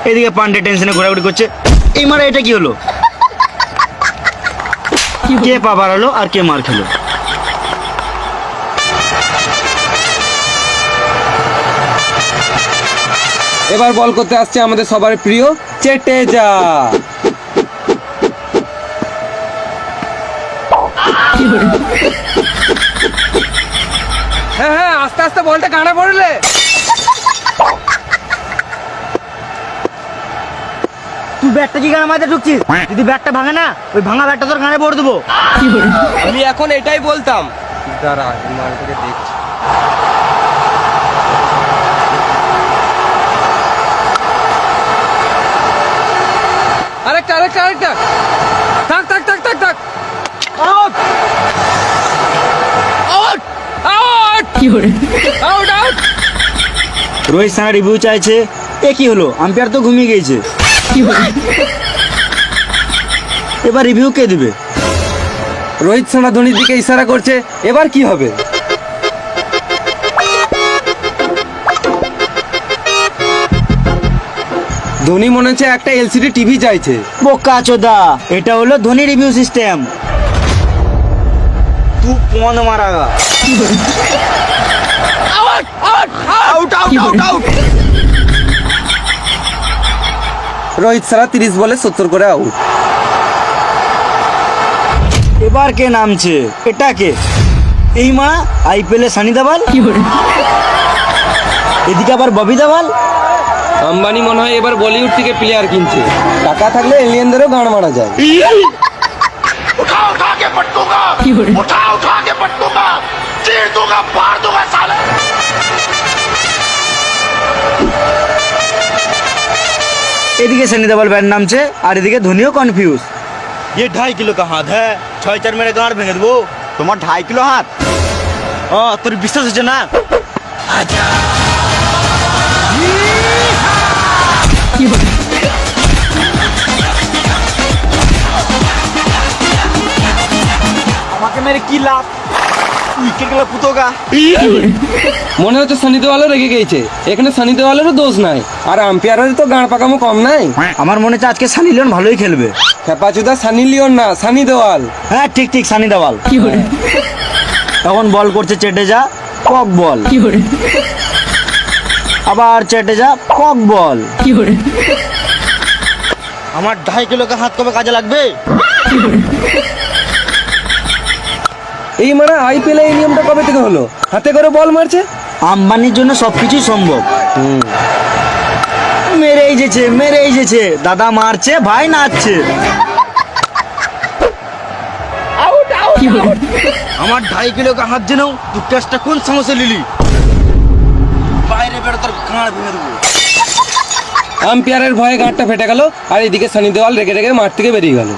এদিকে পান্ডে টেনশনে ঘোরাঘুরি করছে। এই মারা এটা কি হলো? কে পা বাড়ালো আর কে মার খেলো? এবার বল করতে আসছে আমাদের সবার প্রিয় চেটেজা। হ্যাঁ হ্যাঁ, আস্তে আস্তে বলটা কানে পড়লে। তুই ব্যাটটা কি গানে মাঝে ঢুকছিস? যদি ব্যাটটা ভাঙে না, ওই ভাঙা ব্যাটটা তোর গানে পড়ে দেবো। আমি এখন এটাই বলতাম। দাঁড়া, মালটাকে দেখছি। আরেকটা আরেকটা আরেকটা। থাক থাক থাক থাক থাক। Out out out out out. Rohit সানা রিভিউ চাইছে। এ কি হলো? আম্পায়ার তো ঘুমিয়ে গিয়েছে। এবার রিভিউ কে দিবে? রোহিত সানা ধোনির দিকে ইশারা করছে। এবার কি হবে? ধোনি মনে হচ্ছে একটা এলসিডি টিভি চাইছে। বোকা চোদা, এটা হলো ধোনি রিভিউ সিস্টেম। তু পন মারাগা। Out out out out out. Rohit সানা 30 বলে 70 করে আউট। এবার কে নামছে? এটা কে? এই মারা আইপিএল এ সানি দেওয়াল, এদিকে আবার ববি দেওয়াল। আম্বানি মনে হয় এবার বলিউড থেকে প্লেয়ার কিনছে। টাকা থাকলে এলিয়েনদেরও গান মারা যায়। उठा उठा के पटकूंगा, उठा उठा के पटकूंगा, चीर दूंगा, फाड़ दूंगा साले। এদিকে সানি দেওয়াল ব্যাট নামছে আর এদিকে ধোনিও কনফিউজ। ये 2.5 किलो का हाथ है, 6-4 मेरे गांड ভেঙে দেবো। তোমার 2.5 কিলো হাত? তোর বিশ্বাস হচ্ছে না? আমাকে মেরে কি লাভ? উইকেট গেল পুতোগা। মনে হচ্ছে সানি দেওয়ালও রেগে গেছে। এখানে সানি দেওয়ালেরও দোষ নাই, আর আম্পায়ারের তো গাঁড় পাকামো কম নাই। আমার মনে হচ্ছে আজকে সানি লিওন ভালোই খেলবে। খেপাচুদা সানি লিওন না, সানি দেওয়াল। হ্যাঁ ঠিক ঠিক, সানি দেওয়াল। তখন বল করছে চেটেজা, কক বল। আবার চেটেজা, কক বল। আমার 2.5 কিলো কা হাত কবে কাজে লাগবে? এই মানে আইপিএল এই নিয়মটা কবে থেকে হলো? হাতে করে বল মারছে। আম্বানির জন্য সবকিছুই সম্ভব। মেরেই যেছে, মেরেই যেছে। দাদা মারছে, ভাই নাচছে। আমার 2.5 কিলো কা হাত জেনেও তুই টেস্টটা কোন সমস্যা লিলি? বাইরে বেরো, তোর গাঁড় ভেঙে দেবো। আম্পায়ারের ভয়ে গাঁটটা ফেটে গেল, আর এদিকে সানি দেওয়াল রেগে রেগে মাঠ থেকে বেরিয়ে গেল।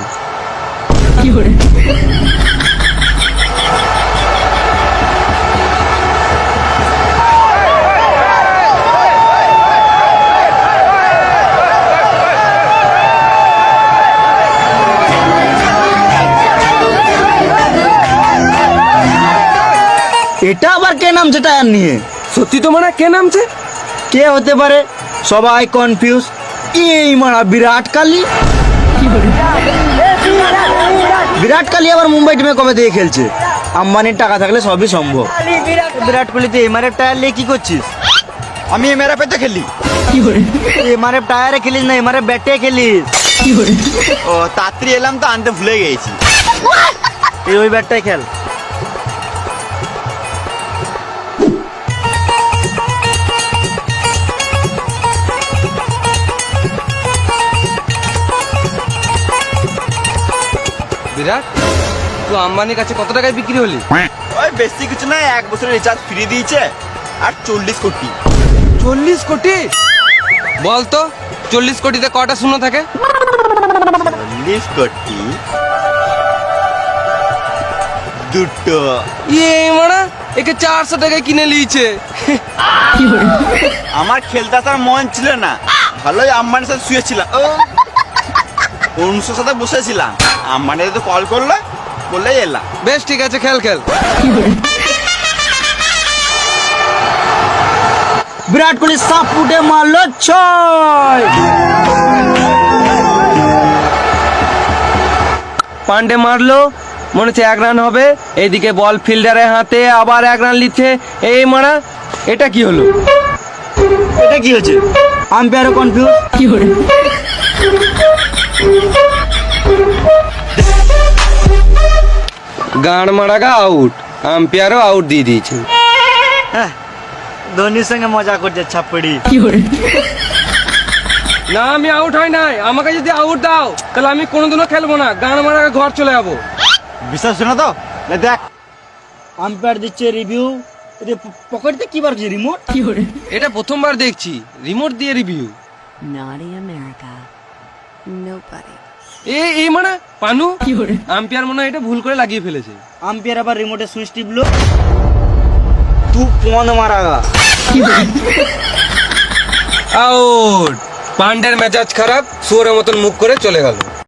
এটা আবার কে নামছে টায়ার নিয়ে? সত্যি তো মানে কে নামছে? কে হতে পারে? সবাই কনফিউজ। এই মারা বিরাট কোহলি। বিরাট কোহলি আবার মুম্বাই টিমে কবে থেকে খেলছে? আম্বানির টাকা থাকলে সবই সম্ভব। বিরাট কোহলি তুই এমআরএফ টায়ার নিয়ে কি করছিস? আমি এমআরএফ এ তো খেলি। এমআরএফ টায়ারে খেলিস না, এমআরএফ ব্যাটে খেলিস। ও তাড়াতাড়ি এলাম তো আনতে ভুলে গেছি। এই ওই ব্যাটটাই খেল। বিরাট, তুই আম্বানির কাছে কত টাকায় বিক্রি হলি? ওই বেশি কিছু না, 1 বছরের রিচার্জ ফ্রি দিয়েছে আর 40 কোটি। 40 কোটি? বল তো 40 কোটিতে কটা শূন্য থাকে? 40 কোটি দুটো। এই মানা একে 400 টাকায় কিনে লিয়েছে। আমার খেলতে আসার মন ছিল না, ভালোই আম্বানির সাথে শুয়েছিলাম। অনুষ্ঠের সাথে বসেছিলাম, আম্বানি তো কল করলো, বলে এলাম। বেশ ঠিক আছে, খেল খেল। বিরাট কোহলি সাপ ফুটে মারলো 6। পান্ডে মারলো, মনে হচ্ছে 1 রান হবে, এইদিকে বল ফিল্ডারের হাতে, আবার 1 রান নিচ্ছে, এই মারা, এটা কি হলো? এটা কি হচ্ছে? আম্পায়ারও কনফিউজ। গান মারাগা আউট, আম্পায়ারও আউট দিয়ে দিয়েছে। হ্যাঁ, ধোনির সঙ্গে মজা করছে ছাপ্পড়ি। না, আমি আউট হয় নাই, আমাকে যদি আউট দাও তাহলে আমি কোনোদিনও খেলবো না, গান মারাগা ঘর চলে যাবো। বিশ্বাস শোনা তো, এই দেখ আম্পায়ার দিচ্ছে রিভিউ, পকেটে কি বার রিমোট। এটা প্রথমবার দেখছি রিমোট দিয়ে রিভিউ। Naughty America. Nobody. এই মানে পানু, আম্পায়ার মনে হয় এটা ভুল করে লাগিয়ে ফেলেছে। আম্পায়ার আবার রিমোটে সুইচ টিপলো, তু কোন মারাগা। আউট। পান্ডের মেজাজ খারাপ, শুয়োরের মতন মুখ করে চলে গেল।